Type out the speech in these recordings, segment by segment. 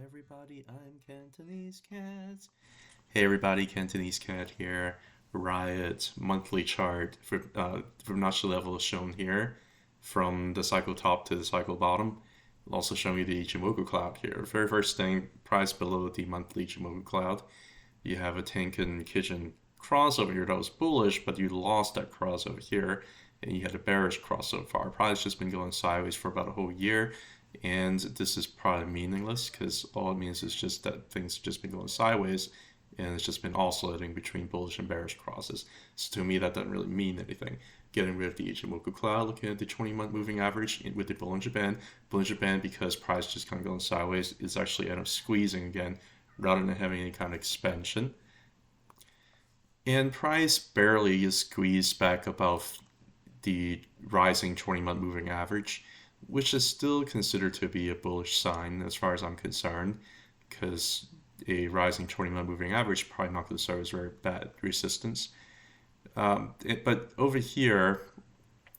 everybody, I'm Cantonese Cat. Hey everybody, Cantonese Cat here. Riot monthly chart for Fibonacci level is shown here from the cycle top to the cycle bottom. I'll also show you the Ichimoku cloud here. Very first thing, price below the monthly Ichimoku cloud. You have a Tenkan Kijin cross over here that was bullish, but you lost that cross over here, and you had a bearish cross so far. Price just been going sideways for about a whole year. And this is probably meaningless because all it means is just that things have just been going sideways and it's just been oscillating between bullish and bearish crosses. So to me, that doesn't really mean anything. Getting rid of the Ichimoku cloud, looking at the 20-month moving average with the Bollinger Band, because price just kind of going sideways, is actually end up squeezing again rather than having any kind of expansion. And price barely is squeezed back above the rising 20-month moving average, which is still considered to be a bullish sign as far as I'm concerned, because a rising 20-month moving average probably not going to serve as very bad resistance. But over here,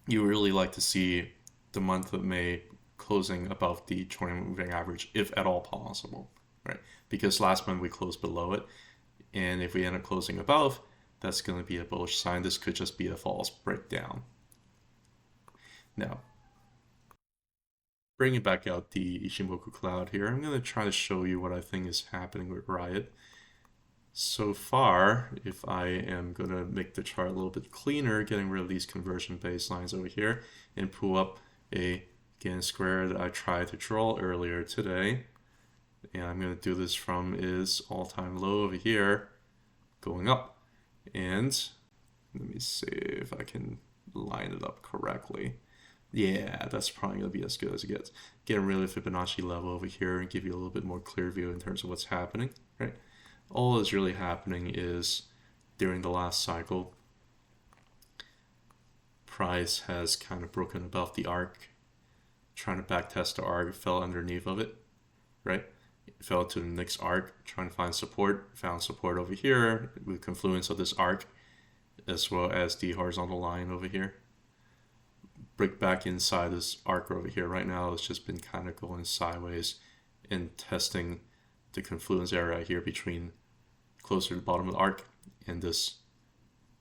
you really like to see the month of May closing above the 20-month moving average, if at all possible, right? Because last month we closed below it, and if we end up closing above, that's going to be a bullish sign. This could just be a false breakdown. Now, bringing back out the Ichimoku cloud here, I'm going to try to show you what I think is happening with Riot. So far, if I am going to make the chart a little bit cleaner, getting rid of these conversion baselines over here, and pull up a Gantt square that I tried to draw earlier today. And I'm going to do this from is all-time low over here, going up. And let me see if I can line it up correctly. Yeah, that's probably going to be as good as it gets. Getting rid of the Fibonacci level over here and give you a little bit more clear view in terms of what's happening, right? All that's really happening is during the last cycle, price has kind of broken above the arc, trying to backtest the arc, fell underneath of it, right? It fell to the next arc, trying to find support, found support over here with confluence of this arc, as well as the horizontal line over here. Break back inside this arc over here. Right now it's just been kind of going sideways and testing the confluence area here between closer to the bottom of the arc and this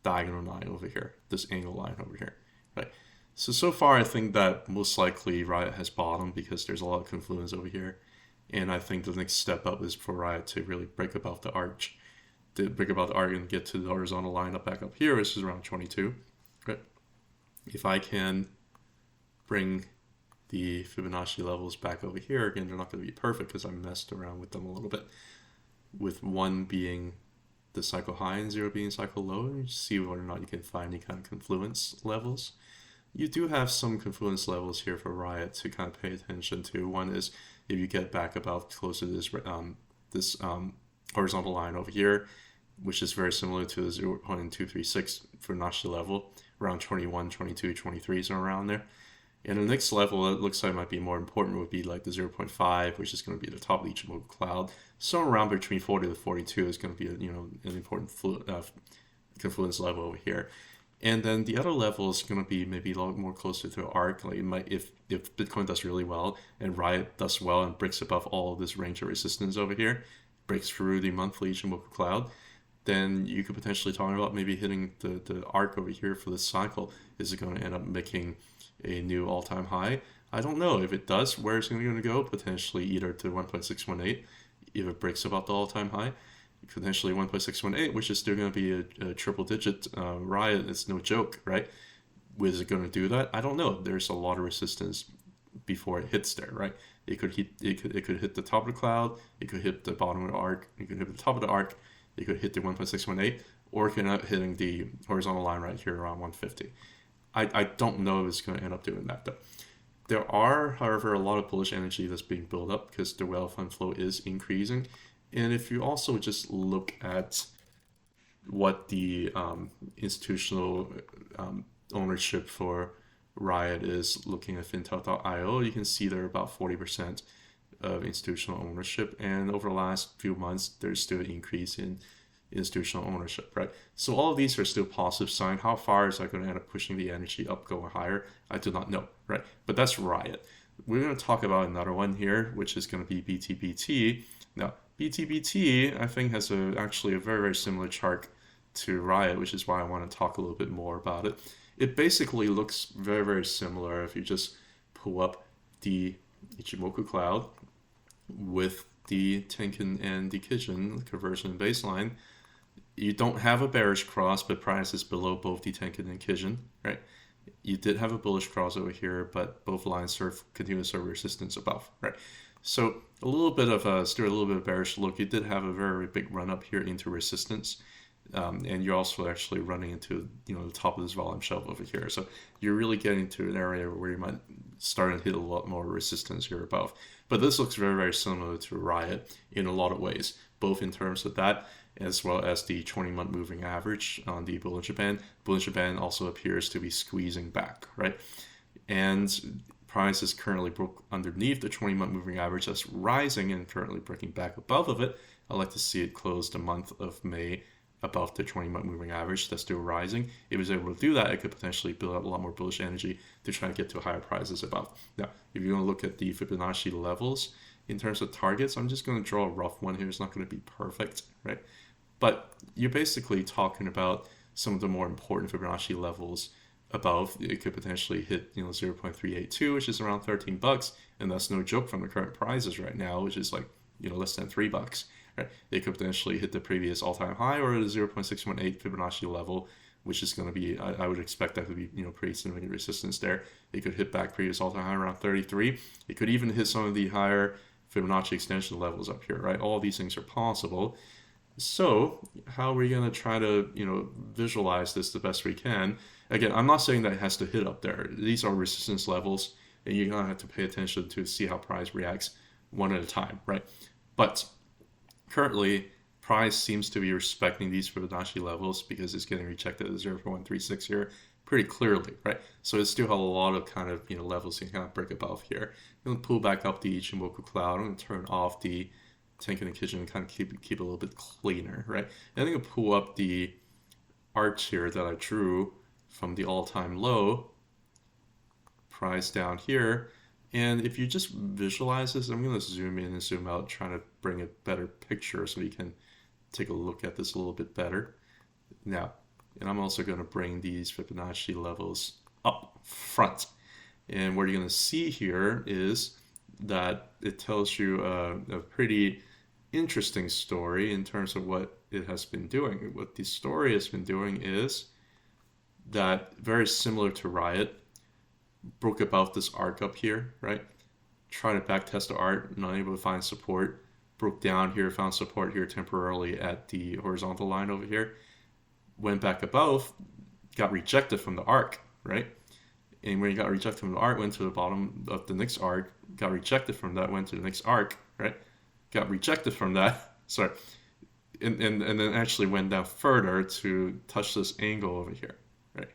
diagonal line over here, this angle line over here, right? So far I think that most likely Riot has bottomed because there's a lot of confluence over here, and I think the next step up is for Riot to really break above the arch, and get to the horizontal line up back up here, which is around 22, right? If I can bring the Fibonacci levels back over here, again, they're not going to be perfect because I messed around with them a little bit, with 1 being the cycle high and 0 being cycle low, and see whether or not you can find any kind of confluence levels. You do have some confluence levels here for Riot to kind of pay attention to. One is if you get back about close to this horizontal line over here, which is very similar to the 0.236 Fibonacci level, around 21, 22, 23, so around there. And the next level that looks like might be more important would be like the 0.5, which is going to be the top of the Ichimoku cloud. So around between 40 to 42 is going to be an important confluence level over here. And then the other level is going to be maybe a lot more closer to the arc. Like it might, if Bitcoin does really well and Riot does well and breaks above all of this range of resistance over here, breaks through the monthly Ichimoku cloud, then you could potentially talk about maybe hitting the arc over here for this cycle. Is it going to end up making a new all-time high? I don't know. If it does, where it's going to go? Potentially either to 1.618 if it breaks above the all-time high, potentially 1.618, which is still going to be a triple-digit Riot. It's no joke, right? Is it going to do that? I don't know. There's a lot of resistance before it hits there, right? It could hit the top of the cloud, it could hit the bottom of the arc, it could hit the top of the arc, it could hit the 1.618, or it could end up hitting the horizontal line right here around 150. I don't know if it's going to end up doing that, though. There are, however, a lot of bullish energy that's being built up because the whale fund flow is increasing. And if you also just look at what the institutional ownership for Riot is, looking at fintech.io, you can see there are about 40% of institutional ownership. And over the last few months, there's still an increase in institutional ownership, right? So all of these are still positive sign. How far is that going to end up pushing the energy up, going higher? I do not know, right? But that's Riot. we're going to talk about another one here, which is going to be BTBT. Now, BTBT, I think, has actually a very, very similar chart to RIOT, which is why I want to talk a little bit more about it. It basically looks very, very similar if you just pull up the Ichimoku cloud with the Tenkan and the Kijun conversion baseline. You don't have a bearish cross, but price is below both the Tenkan and Kijun, right? You did have a bullish cross over here, but both lines continue to serve resistance above, right? So a little bit of still a little bit of bearish look. You did have a very big run up here into resistance, and you're also actually running into the top of this volume shelf over here. So you're really getting to an area where you might start to hit a lot more resistance here above. But this looks very, very similar to RIOT in a lot of ways, both in terms of that as well as the 20-month moving average on the Bollinger Band. Bollinger Band also appears to be squeezing back, right? And price is currently broke underneath the 20-month moving average. That's rising and currently breaking back above of it. I'd like to see it close the month of May above the 20-month moving average. That's still rising. If it was able to do that, it could potentially build up a lot more bullish energy to try to get to higher prices above. Now, if you want to look at the Fibonacci levels in terms of targets, I'm just going to draw a rough one here. It's not going to be perfect, right? But you're basically talking about some of the more important Fibonacci levels above. It could potentially hit 0.382, which is around $13, and that's no joke from the current prices right now, which is like less than $3. Right? They could potentially hit the previous all-time high or the 0.618 Fibonacci level, which is going to be, I would expect that to be pretty significant resistance there. It could hit back previous all-time high around 33. It could even hit some of the higher Fibonacci extension levels up here, right? All these things are possible. So how are we going to try to visualize this the best we can? Again, I'm not saying that it has to hit up there. These are resistance levels, and you're going to have to pay attention to see how price reacts one at a time, right? But currently, price seems to be respecting these Fibonacci levels because it's getting rejected at 0.136 here pretty clearly, right? So it still has a lot of kind of levels you can kind of break above here. I'm going to pull back up the Ichimoku cloud. I'm going to turn off the Tenkan and Kijun and kind of keep it a little bit cleaner, right? And I'm going to pull up the arch here that I drew from the all-time low, price down here. And if you just visualize this, I'm going to zoom in and zoom out, trying to bring a better picture so you can take a look at this a little bit better. Now, and I'm also going to bring these Fibonacci levels up front. And what you're going to see here is that it tells you a pretty interesting story in terms of what it has been doing. What the story has been doing is that, very similar to RIOT, broke above this arc up here, right? Trying to backtest the arc, not able to find support. Broke down here, found support here temporarily at the horizontal line over here. Went back above, got rejected from the arc, right? And when you got rejected from the arc, went to the bottom of the next arc, got rejected from that, went to the next arc, right? Got rejected from that, sorry, and then actually went down further to touch this angle over here, right?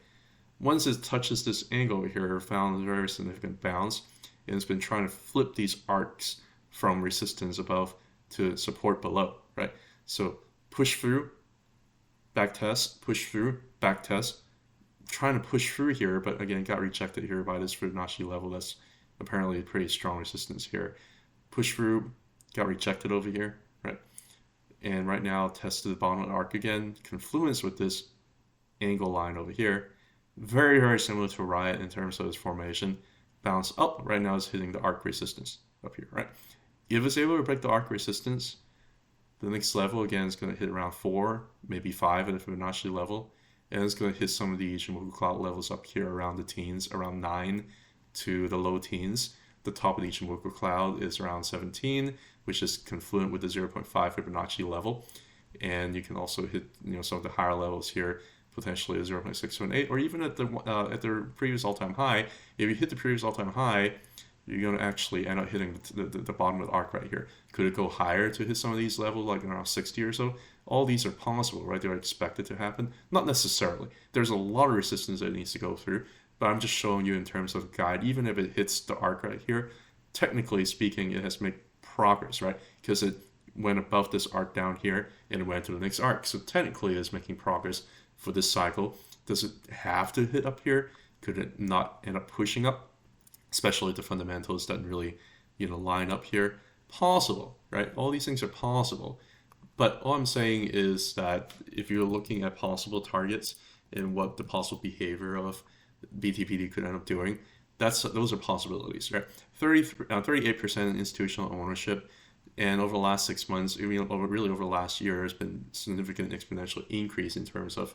Once it touches this angle over here, found a very significant bounce, and it's been trying to flip these arcs from resistance above to support below, right? So push through, back test, push through, back test, trying to push through here, but again, got rejected here by this Fibonacci level. That's apparently a pretty strong resistance here. Push through, got rejected over here, right? And right now, tested the bottom of the arc again, confluence with this angle line over here. Very, very similar to RIOT in terms of its formation. Bounce up, right now is hitting the arc resistance up here, right? If it's able to break the arc resistance, the next level again is going to hit around 4, maybe 5 at the Fibonacci level. And it's going to hit some of the Ichimoku cloud levels up here around the teens, around 9 to the low teens. The top of the Ichimoku cloud is around 17, which is confluent with the 0.5 Fibonacci level. And you can also hit some of the higher levels here, potentially a 0.618, or even at the previous all-time high. If you hit the previous all-time high, you're going to actually end up hitting the bottom of the arc right here. Could it go higher to hit some of these levels, like around 60 or so? All these are possible, right? They're expected to happen. Not necessarily. There's a lot of resistance that it needs to go through, but I'm just showing you in terms of guide. Even if it hits the arc right here, technically speaking, it has made progress, right? Because it went above this arc down here and it went to the next arc. So technically it's making progress for this cycle. Does it have to hit up here? Could it not end up pushing up? especially the fundamentals that really, line up here. Possible, right? All these things are possible. But all I'm saying is that if you're looking at possible targets and what the possible behavior of BTBT could end up doing, those are possibilities, right? 38% institutional ownership, and over the last 6 months, really over the last year, there's been significant exponential increase in terms of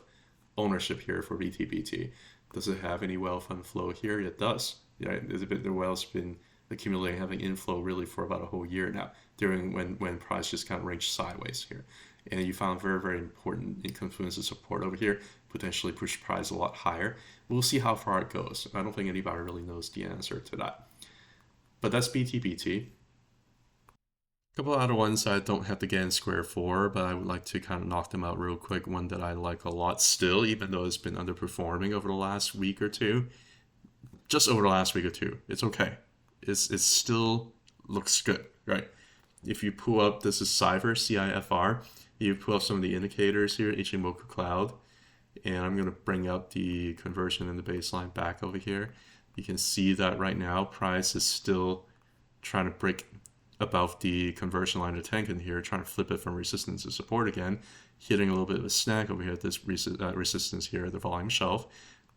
ownership here for BTBT. Does it have any wealth fund flow here? It does. Right? The wealth's been accumulating, having inflow really for about a whole year now, during when price just kind of ranged sideways here. And you found very, very important confluence of support over here, potentially push price a lot higher. We'll see how far it goes. I don't think anybody really knows the answer to that. But that's BTBT. A couple other ones I don't have to get in square for, but I would like to kind of knock them out real quick. One that I like a lot still, even though it's been underperforming over the last week or two. Just over the last week or two. It's okay. It still looks good, right? If you pull up, this is CIFR, CIFR. You pull up some of the indicators here, Ichimoku Cloud. And I'm going to bring up the conversion and the baseline back over here. You can see that right now, price is still trying to break above the conversion line of Tenkan here, trying to flip it from resistance to support again, hitting a little bit of a snag over here at this resistance here at the volume shelf.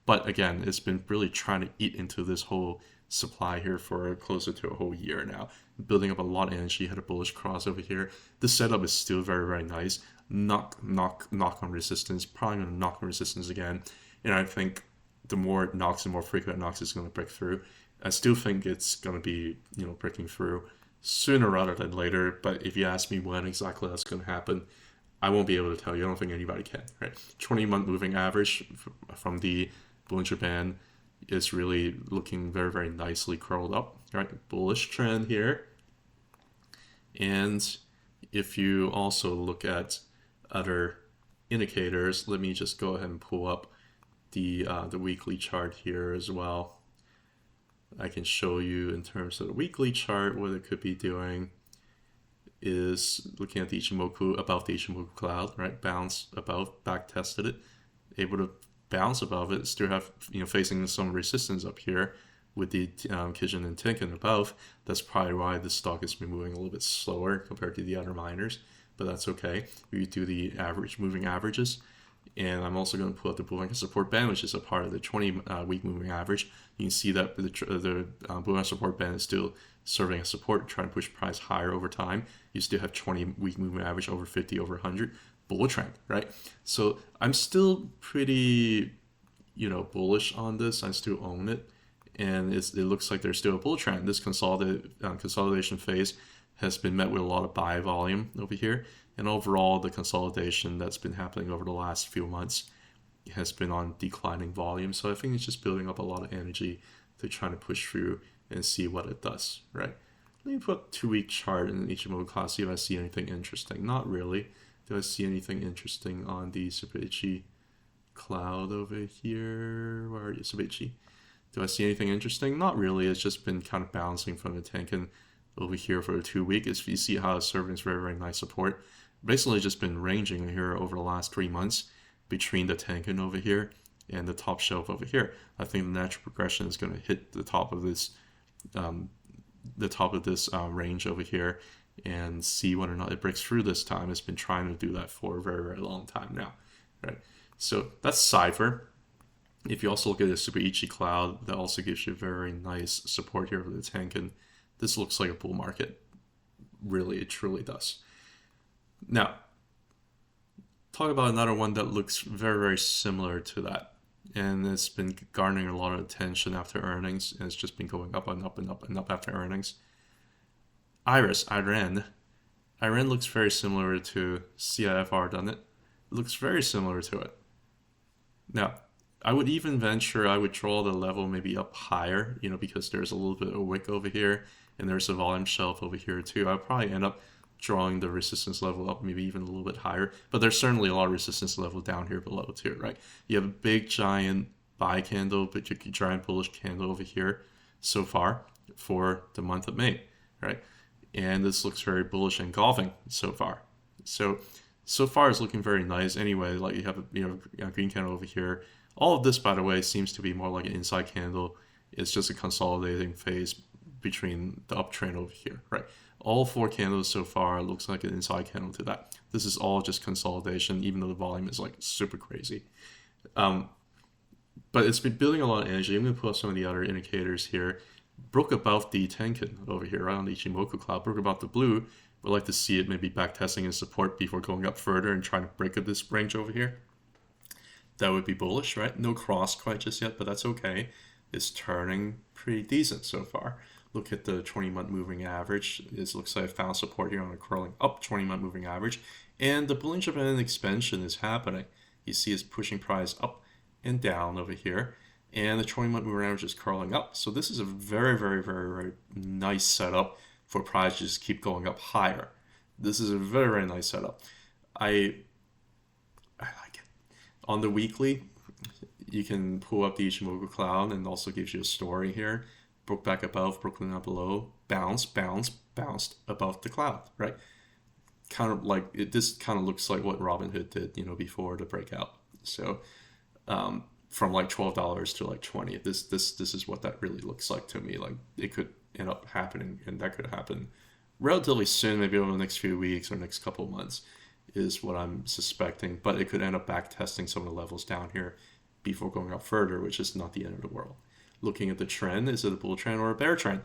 But again, it's been really trying to eat into this whole supply here for closer to a whole year now, building up a lot of energy. Had a bullish cross over here. The setup is still very, very nice. Knock on resistance, probably going to knock on resistance again. And I think the more it knocks, the more frequent it knocks, it's going to break through. I still think it's going to be, breaking through sooner rather than later. But if you ask me when exactly that's going to happen, I won't be able to tell you. I don't think anybody can, right? 20-month moving average from the Bollinger Band is really looking very, very nicely curled up, right? Bullish trend here. And if you also look at other indicators, let me just go ahead and pull up the weekly chart here as well. I can show you in terms of the weekly chart what it could be doing is looking at the Ichimoku, above the Ichimoku Cloud, right? Bounce above, back tested it, able to bounce above it, still have, facing some resistance up here with the Kijun and Tenkan above. That's probably why the stock has been moving a little bit slower compared to the other miners, but that's okay. We do the average, moving averages. And I'm also going to pull up the Bullinger support band, which is a part of the 20-week moving average. You can see that the Bullinger support band is still serving as support, trying to push price higher over time. You still have 20-week moving average over 50, over 100. Bull trend, right? So I'm still pretty, bullish on this. I still own it. And it looks like there's still a bull trend. This consolidation phase has been met with a lot of buy volume over here. And overall, the consolidation that's been happening over the last few months has been on declining volume. So I think it's just building up a lot of energy to try to push through and see what it does, right? Let me put 2-week chart in Ichimoku class, see if I see anything interesting. Not really. Do I see anything interesting on the Subichi Cloud over here? Where are you, Subichi? Do I see anything interesting? Not really. It's just been kind of bouncing from the Tenkan over here for the 2 week. If you see how it's serving very, very nice support. Basically just been ranging here over the last 3 months between the Tenkan over here and the top shelf over here. I think the natural progression is going to hit the top of this range over here and see whether or not it breaks through this time. It's been trying to do that for a very, very long time now, right? So that's CIFR. If you also look at the Subichi Cloud, that also gives you very nice support here for the Tenkan. This looks like a bull market. Really, it truly does. Now, talk about another one that looks very, very similar to that. And it's been garnering a lot of attention after earnings. And it's just been going up and up and up and up after earnings. IREN. IREN looks very similar to CIFR, doesn't it? It looks very similar to it. Now, I would even venture, I would draw the level maybe up higher, because there's a little bit of a wick over here. And there's a volume shelf over here too. I'll probably end up drawing the resistance level up maybe even a little bit higher. But there's certainly a lot of resistance level down here below too, right? You have a big giant buy candle, but a giant bullish candle over here so far for the month of May, right? And this looks very bullish and engulfing so far. So far it's looking very nice anyway. Like you have a green candle over here. All of this, by the way, seems to be more like an inside candle It's just a consolidating phase between the uptrend over here, right? All 4 candles so far looks like an inside candle to that. This is all just consolidation, even though the volume is like super crazy. But it's been building a lot of energy. I'm going to pull up some of the other indicators here. Broke above the Tenkan over here, right on the Ichimoku cloud. Broke above the blue. Would like to see it maybe back testing and support before going up further and trying to break up this range over here. That would be bullish, right? No cross quite just yet, but that's okay. It's turning pretty decent so far. Look at the 20-month moving average. It looks like I found support here on a curling up 20-month moving average. And the Bollinger Band expansion is happening. You see it's pushing price up and down over here. And the 20-month moving average is curling up. So this is a very, very, very, very nice setup for price to just keep going up higher. This is a very, very nice setup. I like it. On the weekly, you can pull up the Ichimoku cloud and also gives you a story here. Broke back above, broken up below, bounced above the cloud, right? Kind of like this kind of looks like what Robinhood did, before the breakout. So from like $12 to like 20, this is what that really looks like to me. Like it could end up happening, and that could happen relatively soon, maybe over the next few weeks or next couple of months, is what I'm suspecting. But it could end up back testing some of the levels down here before going up further, which is not the end of the world. Looking at the trend, is it a bull trend or a bear trend?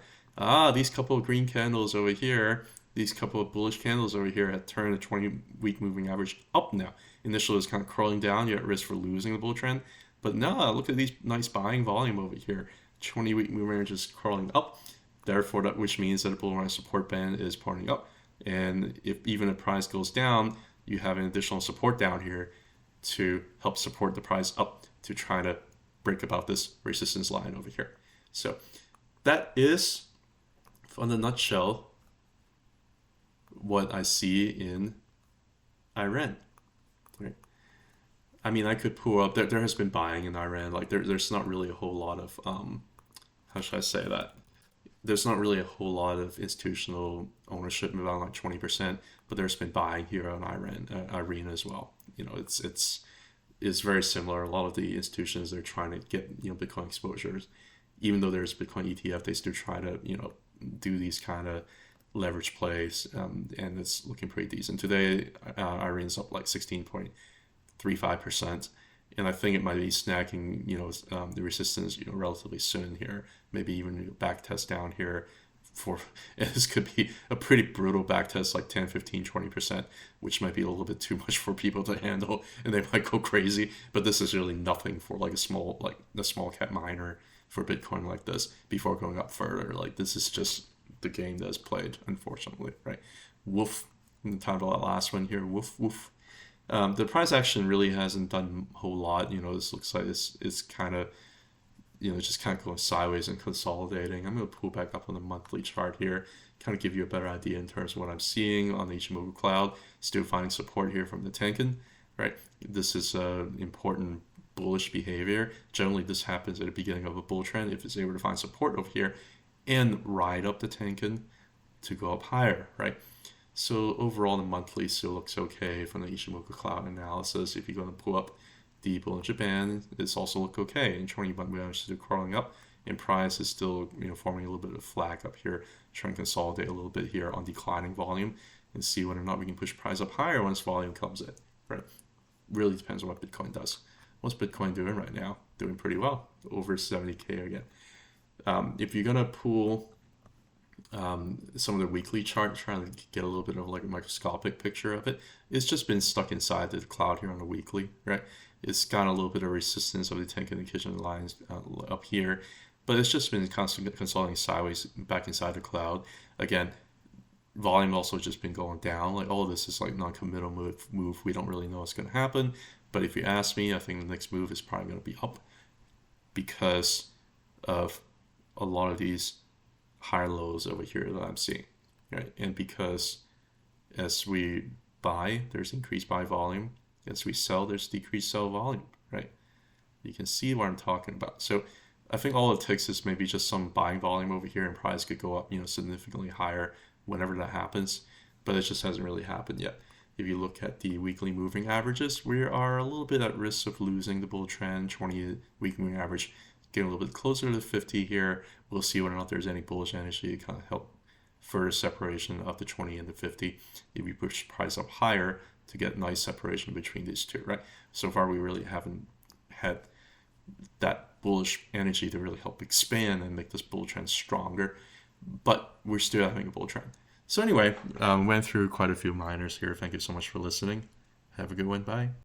These couple of green candles over here, these couple of bullish candles over here have turned the 20-week moving average up now. Initially, it was kind of curling down. You're at risk for losing the bull trend. But now, look at these nice buying volume over here. 20-week moving average is curling up. Therefore, which means that the bull run support band is pointing up. And if even the price goes down, you have an additional support down here to help support the price up to try to break above this resistance line over here. So that is, in a nutshell, what I see in IREN. Right? I mean, I could pull up, there has been buying in IREN. Like there's not really a whole lot of, how should I say that? There's not really a whole lot of institutional ownership, about like 20%, but there's been buying here on IREN as well. It's very similar. A lot of the institutions, they're trying to get Bitcoin exposures. Even though there's Bitcoin ETF, they still try to do these kind of leverage plays, and it's looking pretty decent. Today, IREN's up like 16.35%, and I think it might be snagging the resistance relatively soon here. Maybe even back test down here. And this could be a pretty brutal back test, like 10, 15, 20%, which might be a little bit too much for people to handle, and they might go crazy. But this is really nothing for like a small cap miner for Bitcoin like this before going up further. Like this is just the game that's played, unfortunately, right? WOOF, in the time of that last one here, WOOF. The price action really hasn't done a whole lot. This looks like it's kind of just kind of going sideways and consolidating. I'm going to pull back up on the monthly chart here, kind of give you a better idea in terms of what I'm seeing on the Ichimoku cloud. Still finding support here from the Tenkan, right? This is important bullish behavior. Generally, this happens at the beginning of a bull trend if it's able to find support over here and ride up the Tenkan to go up higher, right? So overall, the monthly still looks okay from the Ichimoku cloud analysis. If you're going to pull up the Bollinger Band, it's also look okay. And 20-month moving average is still crawling up, and price is still forming a little bit of a flag up here, trying to consolidate a little bit here on declining volume, and see whether or not we can push price up higher once volume comes in. Right? Really depends on what Bitcoin does. What's Bitcoin doing right now? Doing pretty well, over 70K again. If you're gonna pull some of the weekly chart, trying to get a little bit of like a microscopic picture of it, it's just been stuck inside the cloud here on the weekly, right? It's got a little bit of resistance of the Tenkan and Kijun lines up here, but it's just been constantly consolidating sideways back inside the cloud. Again, volume also just been going down. Like all of this is like non-committal move. We don't really know what's going to happen, but if you ask me, I think the next move is probably going to be up because of a lot of these higher lows over here that I'm seeing, right? And because as we buy, there's increased buy volume. As we sell, there's decreased sell volume, right? You can see what I'm talking about. So I think all it takes is maybe just some buying volume over here, and price could go up, significantly higher whenever that happens. But it just hasn't really happened yet. If you look at the weekly moving averages, we are a little bit at risk of losing the bull trend. 20-week moving average getting a little bit closer to the 50 here. We'll see whether or not there's any bullish energy to kind of help further separation of the 20 and the 50 if we push price up higher to get nice separation between these two, right? So far, we really haven't had that bullish energy to really help expand and make this bull trend stronger, but we're still having a bull trend. So anyway, went through quite a few miners here. Thank you so much for listening. Have a good one. Bye.